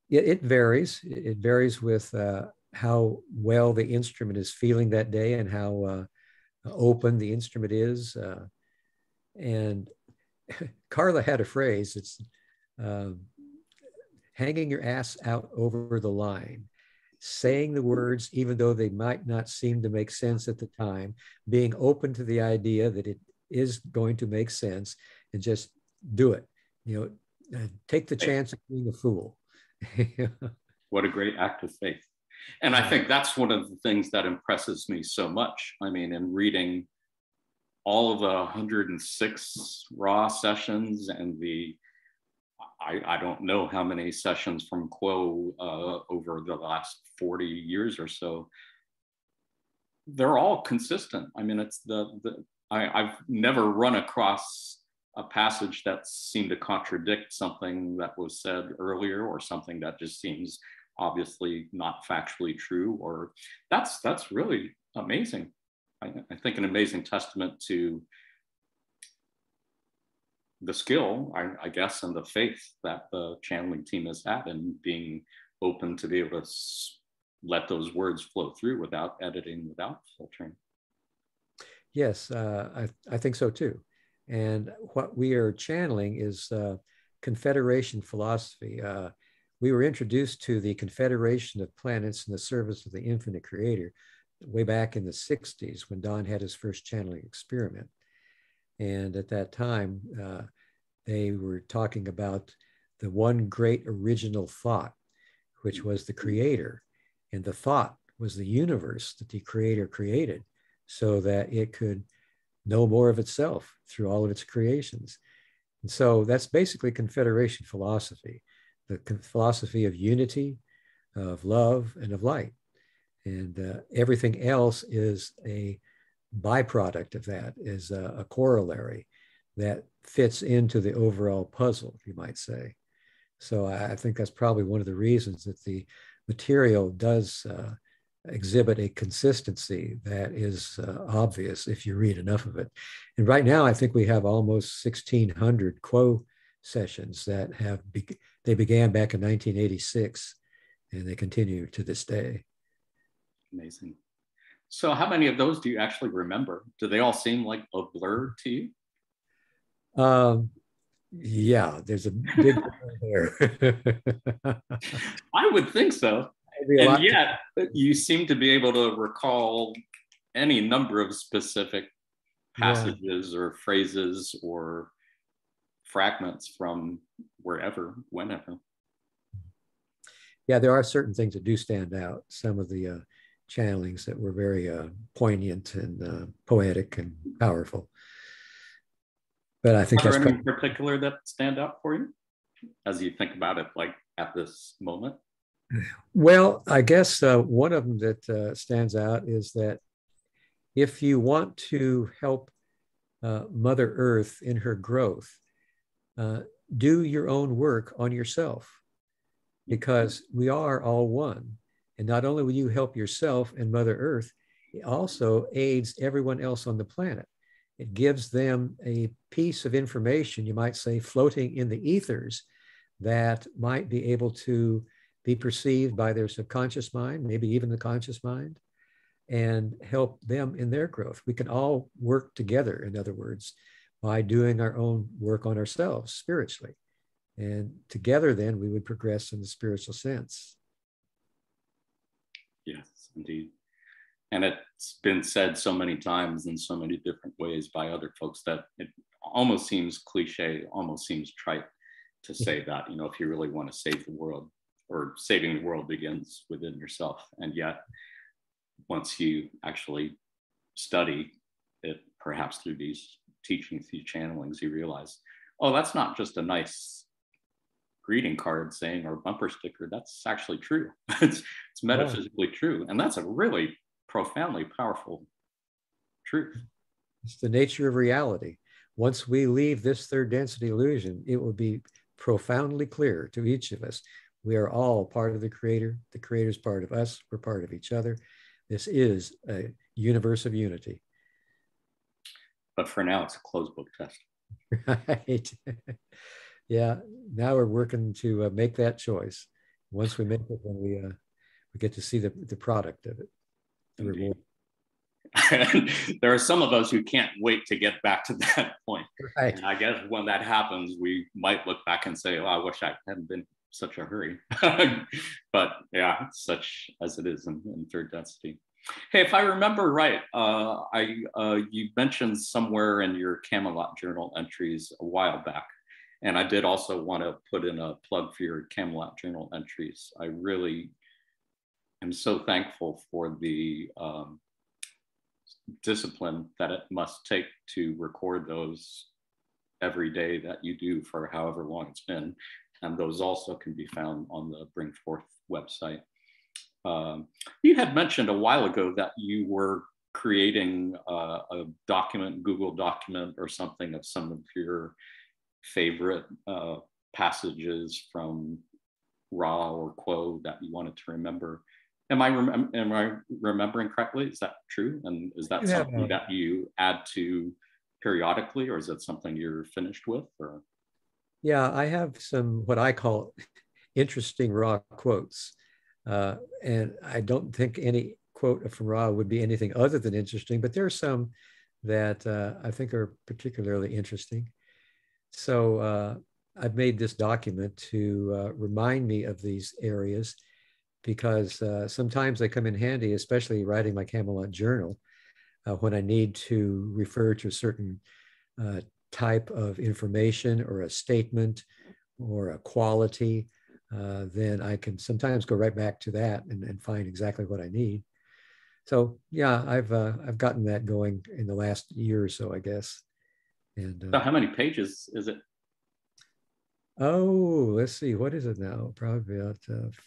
Speaker 2: It varies. It varies with how well the instrument is feeling that day and how open the instrument is. And Carla had a phrase, it's hanging your ass out over the line, saying the words even though they might not seem to make sense at the time, being open to the idea that it is going to make sense, and just do it. Take the chance of being a fool.
Speaker 1: What a great act of faith. And I think that's one of the things that impresses me so much. I mean, in reading all of the 106 raw sessions and I don't know how many sessions from Quo over the last 40 years or so, they're all consistent. I mean, it's I've never run across a passage that seemed to contradict something that was said earlier, or something that just seems obviously not factually true. Or that's really amazing. I think an amazing testament to the skill, I guess, and the faith that the channeling team has had in being open to be able to let those words flow through without editing, without filtering.
Speaker 2: Yes, I think so too. And what we are channeling is Confederation philosophy. We were introduced to the Confederation of Planets in the Service of the Infinite Creator way back in the 60s when Don had his first channeling experiment. And at that time, they were talking about the one great original thought, which was the Creator. And the thought was the universe that the Creator created so that it could know more of itself through all of its creations. And so that's basically Confederation philosophy, the philosophy of unity, of love, and of light. And everything else is a byproduct of that, is a corollary that fits into the overall puzzle, you might say. So I think that's probably one of the reasons that the material does exhibit a consistency that is obvious if you read enough of it. And right now, I think we have almost 1,600 Quo sessions that they began back in 1986, and they continue to this day.
Speaker 1: Amazing. So how many of those do you actually remember? Do they all seem like a blur to you?
Speaker 2: Yeah, there's a big blur there.
Speaker 1: I would think so. And yet, you seem to be able to recall any number of specific passages or phrases or fragments from wherever, whenever.
Speaker 2: Yeah, there are certain things that do stand out. Some of the channelings that were very poignant and poetic and powerful. But I think
Speaker 1: are there any in particular that stand out for you as you think about it, like at this moment?
Speaker 2: Well, I guess one of them that stands out is that if you want to help Mother Earth in her growth, do your own work on yourself, because we are all one. And not only will you help yourself and Mother Earth, it also aids everyone else on the planet. It gives them a piece of information, you might say, floating in the ethers that might be able to be perceived by their subconscious mind, maybe even the conscious mind, and help them in their growth. We can all work together, in other words, by doing our own work on ourselves spiritually. And together, then, we would progress in the spiritual sense.
Speaker 1: Yes, indeed. And it's been said so many times in so many different ways by other folks that it almost seems cliche, almost seems trite to say that, you know, if you really want to save the world, or saving the world begins within yourself. And yet, once you actually study it, perhaps through these teachings, these channelings, you realize, oh, that's not just a nice greeting card saying, or bumper sticker, that's actually true. It's metaphysically true. And that's a really profoundly powerful truth.
Speaker 2: It's the nature of reality. Once we leave this third density illusion, it will be profoundly clear to each of us. We are all part of the Creator. The Creator's part of us. We're part of each other. This is a universe of unity.
Speaker 1: But for now, it's a closed book test.
Speaker 2: Right. Yeah. Now we're working to make that choice. Once we make it, then we get to see the product of it. The reward.
Speaker 1: There are some of us who can't wait to get back to that point.
Speaker 2: Right.
Speaker 1: And I guess when that happens, we might look back and say, oh, I wish I hadn't been in such a hurry. But yeah, such as it is in third density. Hey, if I remember right, you mentioned somewhere in your Camelot journal entries a while back, and I did also want to put in a plug for your Camelot journal entries. I really am so thankful for the discipline that it must take to record those every day that you do for however long it's been. And those also can be found on the Bring Forth website. You had mentioned a while ago that you were creating a document, Google document or something, of some of your favorite passages from Ra or Quo that you wanted to remember. Am I remembering correctly? Is that true? And is that something that you add to periodically, or is it something you're finished with? Or?
Speaker 2: Yeah, I have some what I call interesting Ra quotes. And I don't think any quote from Ra would be anything other than interesting, but there are some that I think are particularly interesting. So I've made this document to remind me of these areas, because sometimes they come in handy, especially writing my Camelot journal, when I need to refer to a certain type of information or a statement or a quality. Then I can sometimes go right back to that and find exactly what I need. So yeah, I've gotten that going in the last year or so, I guess. And
Speaker 1: so how many pages is it?
Speaker 2: Oh, let's see, what is it now? Probably about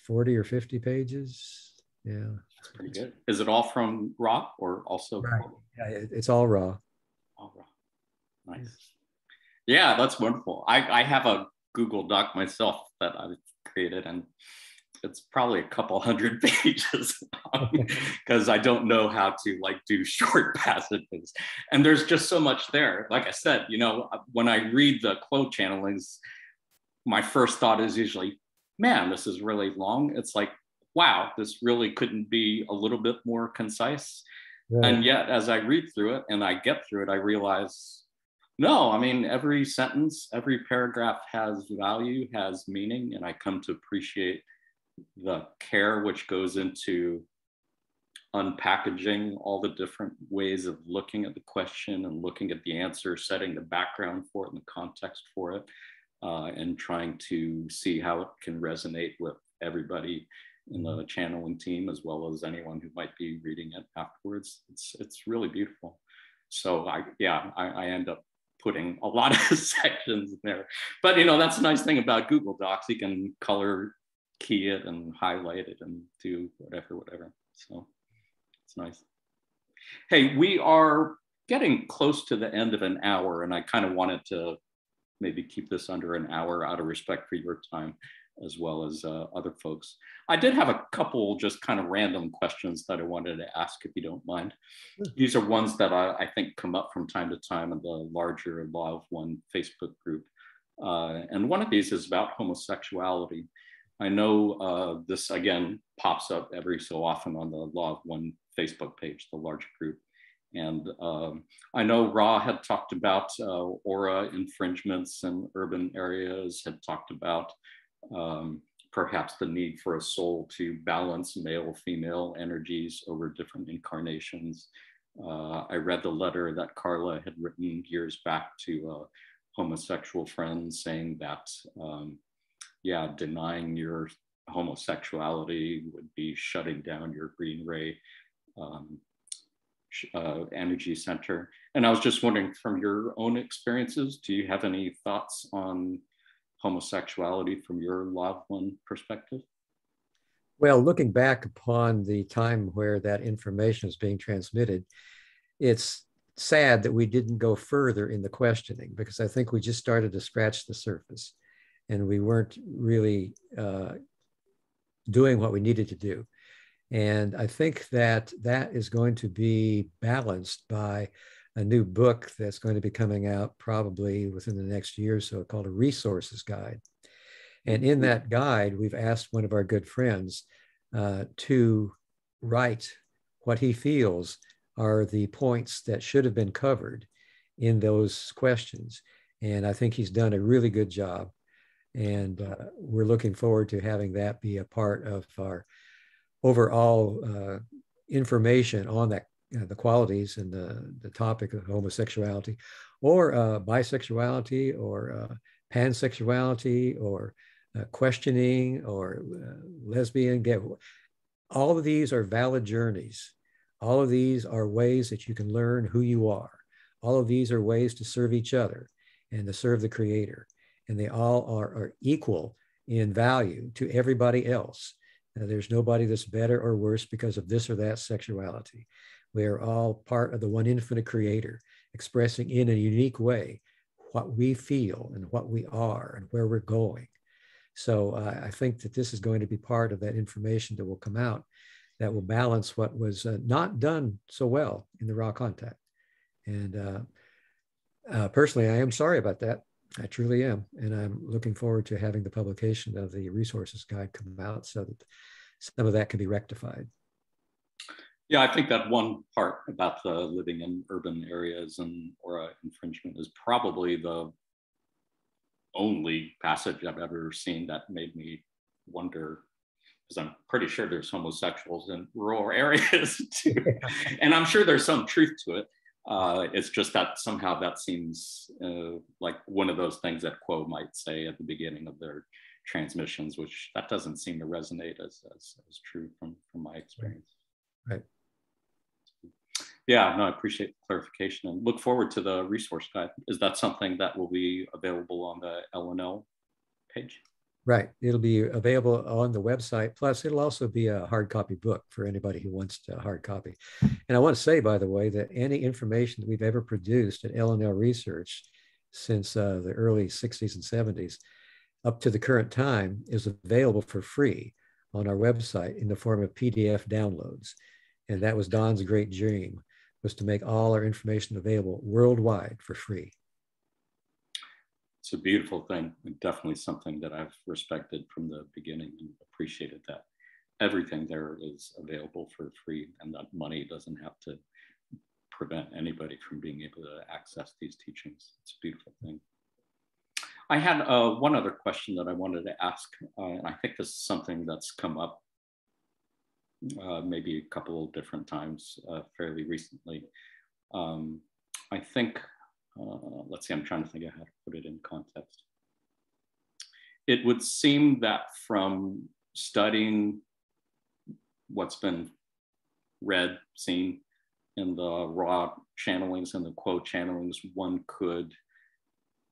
Speaker 2: 40 or 50 pages. Yeah,
Speaker 1: that's pretty good. Is it all from Ra or also?
Speaker 2: Right. Yeah, it's all Ra.
Speaker 1: All Ra. Nice. Yeah, that's wonderful. I have a Google Doc myself that I've created, and it's probably a couple hundred pages because I don't know how to like do short passages. And there's just so much there. Like I said, you know, when I read the quote channelings, my first thought is usually, man, this is really long. It's like, wow, this really couldn't be a little bit more concise. Right. And yet, as I read through it and I get through it, I realize, no, I mean, every sentence, every paragraph has value, has meaning, and I come to appreciate the care which goes into unpackaging all the different ways of looking at the question and looking at the answer, setting the background for it and the context for it, and trying to see how it can resonate with everybody in the channeling team, as well as anyone who might be reading it afterwards. It's really beautiful. So I end up putting a lot of sections in there. But you know, that's a nice thing about Google Docs. You can color key it and highlight it and do whatever. So it's nice. Hey, we are getting close to the end of an hour, and I kind of wanted to maybe keep this under an hour out of respect for your time, as well as other folks. I did have a couple just kind of random questions that I wanted to ask, if you don't mind. These are ones that I think come up from time to time in the larger Law of One Facebook group. And one of these is about homosexuality. I know this, again, pops up every so often on the Law of One Facebook page, the larger group. And I know Ra had talked about aura infringements in urban areas, had talked about perhaps the need for a soul to balance male, female energies over different incarnations. I read the letter that Carla had written years back to a homosexual friend saying that, yeah, denying your homosexuality would be shutting down your green ray energy center. And I was just wondering, from your own experiences, do you have any thoughts on homosexuality from your loved one perspective?
Speaker 2: Well, looking back upon the time where that information is being transmitted, it's sad that we didn't go further in the questioning, because I think we just started to scratch the surface and we weren't really doing what we needed to do. And I think that that is going to be balanced by a new book that's going to be coming out probably within the next year or so, called a resources guide. And in that guide, we've asked one of our good friends to write what he feels are the points that should have been covered in those questions. And I think he's done a really good job. And we're looking forward to having that be a part of our overall information on that, the qualities and the topic of homosexuality, or bisexuality, or pansexuality, or questioning, or lesbian, gay. All of these are valid journeys. All of these are ways that you can learn who you are. All of these are ways to serve each other and to serve the Creator. And they all are equal in value to everybody else. There's nobody that's better or worse because of this or that sexuality. We are all part of the one infinite Creator, expressing in a unique way what we feel and what we are and where we're going. So I think that this is going to be part of that information that will come out, that will balance what was not done so well in the raw contact. And personally, I am sorry about that. I truly am. And I'm looking forward to having the publication of the resources guide come out so that some of that can be rectified.
Speaker 1: Yeah, I think that one part about the living in urban areas and aura infringement is probably the only passage I've ever seen that made me wonder, because I'm pretty sure there's homosexuals in rural areas too. And I'm sure there's some truth to it. It's just that somehow that seems like one of those things that Quo might say at the beginning of their transmissions, which that doesn't seem to resonate as true from my experience.
Speaker 2: Right.
Speaker 1: Yeah, no, I appreciate the clarification and look forward to the resource guide. Is that something that will be available on the LNL page?
Speaker 2: Right. It'll be available on the website. Plus, it'll also be a hard copy book for anybody who wants a hard copy. And I want to say, by the way, that any information that we've ever produced at LNL Research since the early 60s and 70s up to the current time is available for free on our website in the form of PDF downloads. And that was Don's great dream, was to make all our information available worldwide for free.
Speaker 1: It's a beautiful thing, and definitely something that I've respected from the beginning and appreciated, that everything there is available for free and that money doesn't have to prevent anybody from being able to access these teachings. It's a beautiful thing. I had one other question that I wanted to ask, and I think this is something that's come up maybe a couple of different times fairly recently. I think, let's see, I'm trying to think of how to put it in context. It would seem that from studying what's been read, seen in the raw channelings and the Quo channelings, one could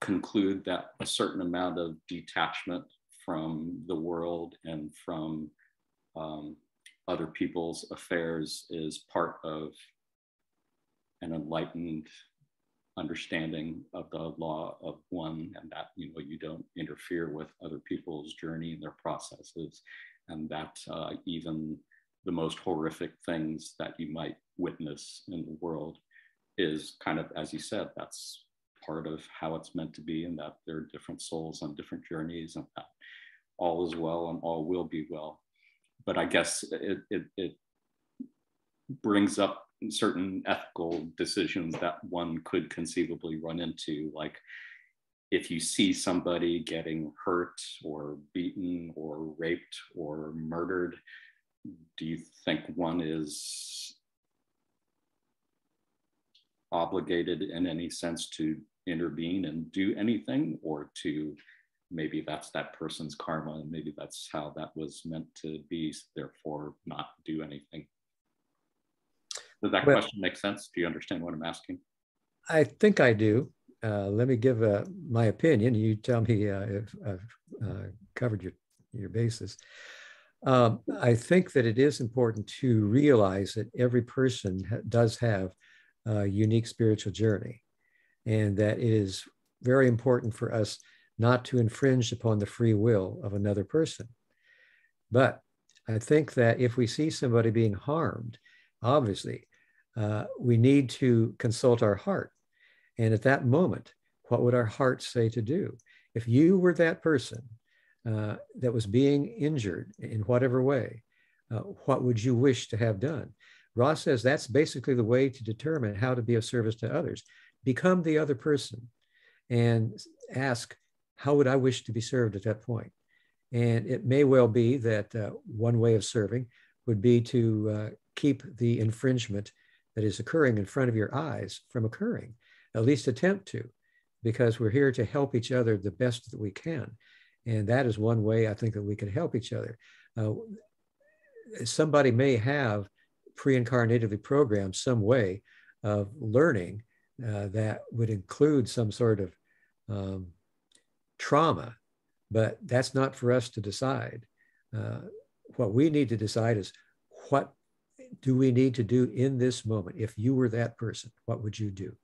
Speaker 1: conclude that a certain amount of detachment from the world and from other people's affairs is part of an enlightened understanding of the law of one, and that, you know, you don't interfere with other people's journey and their processes, and that even the most horrific things that you might witness in the world is kind of, as you said, that's part of how it's meant to be, and that there are different souls on different journeys, and that all is well and all will be well. But I guess it brings up certain ethical decisions that one could conceivably run into. Like, if you see somebody getting hurt or beaten or raped or murdered, do you think one is obligated in any sense to intervene and do anything, or to maybe that's that person's karma and maybe that's how that was meant to be, therefore not do anything? Does that question make sense? Do you understand what I'm asking?
Speaker 2: I think I do. Let me give my opinion. You tell me if I've covered your basis. I think that it is important to realize that every person does have a unique spiritual journey, and that it is very important for us not to infringe upon the free will of another person. But I think that if we see somebody being harmed, obviously, we need to consult our heart. And at that moment, what would our heart say to do? If you were that person that was being injured in whatever way, what would you wish to have done? Ross says that's basically the way to determine how to be of service to others. Become the other person and ask, how would I wish to be served at that point? And it may well be that one way of serving would be to keep the infringement that is occurring in front of your eyes from occurring, at least attempt to, because we're here to help each other the best that we can. And that is one way I think that we can help each other. Somebody may have pre-incarnatively programmed some way of learning that would include some sort of trauma, but that's not for us to decide. What we need to decide is, what do we need to do in this moment? If you were that person, what would you do?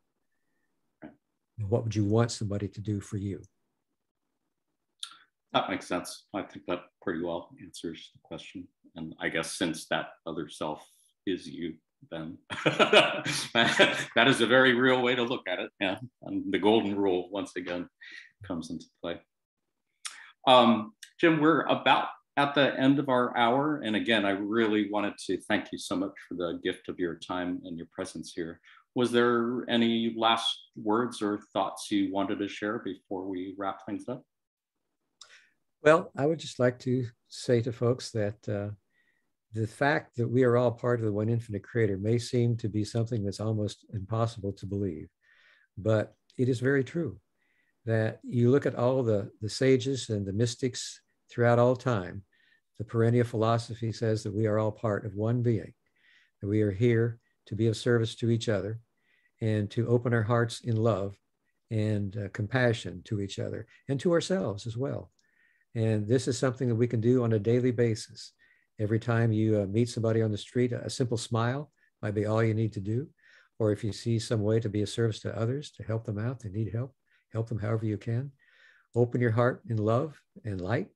Speaker 2: What would you want somebody to do for you?
Speaker 1: That makes sense. I think that pretty well answers the question. And I guess since that other self is you, then that is a very real way to look at it. Yeah. And the golden rule, once again, comes into play. Jim, we're about at the end of our hour. And again, I really wanted to thank you so much for the gift of your time and your presence here. Was there any last words or thoughts you wanted to share before we wrap things up?
Speaker 2: Well, I would just like to say to folks that the fact that we are all part of the one infinite creator may seem to be something that's almost impossible to believe, but it is very true. That you look at all the sages and the mystics throughout all time, the perennial philosophy says that we are all part of one being, that we are here to be of service to each other and to open our hearts in love and compassion to each other and to ourselves as well. And this is something that we can do on a daily basis. Every time you meet somebody on the street, a simple smile might be all you need to do. Or if you see some way to be of service to others, to help them out, they need help, help them however you can. Open your heart in love and light,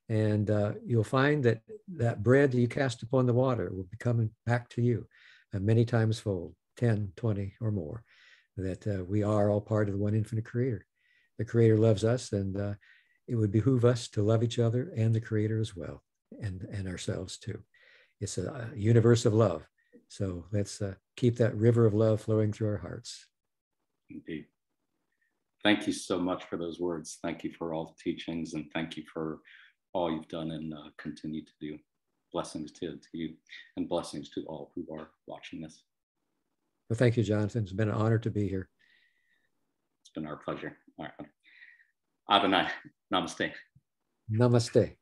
Speaker 2: and you'll find that that bread that you cast upon the water will be coming back to you many times fold, 10, 20 or more, that we are all part of the one infinite creator. The creator loves us, and it would behoove us to love each other and the creator as well, and ourselves too. It's a universe of love. So let's keep that river of love flowing through our hearts.
Speaker 1: Indeed. Thank you so much for those words. Thank you for all the teachings, and thank you for all you've done and continue to do. Blessings to you, and blessings to all who are watching this.
Speaker 2: Well, thank you, Jonathan. It's been an honor to be here.
Speaker 1: It's been our pleasure. All right. Adonai. Namaste.
Speaker 2: Namaste.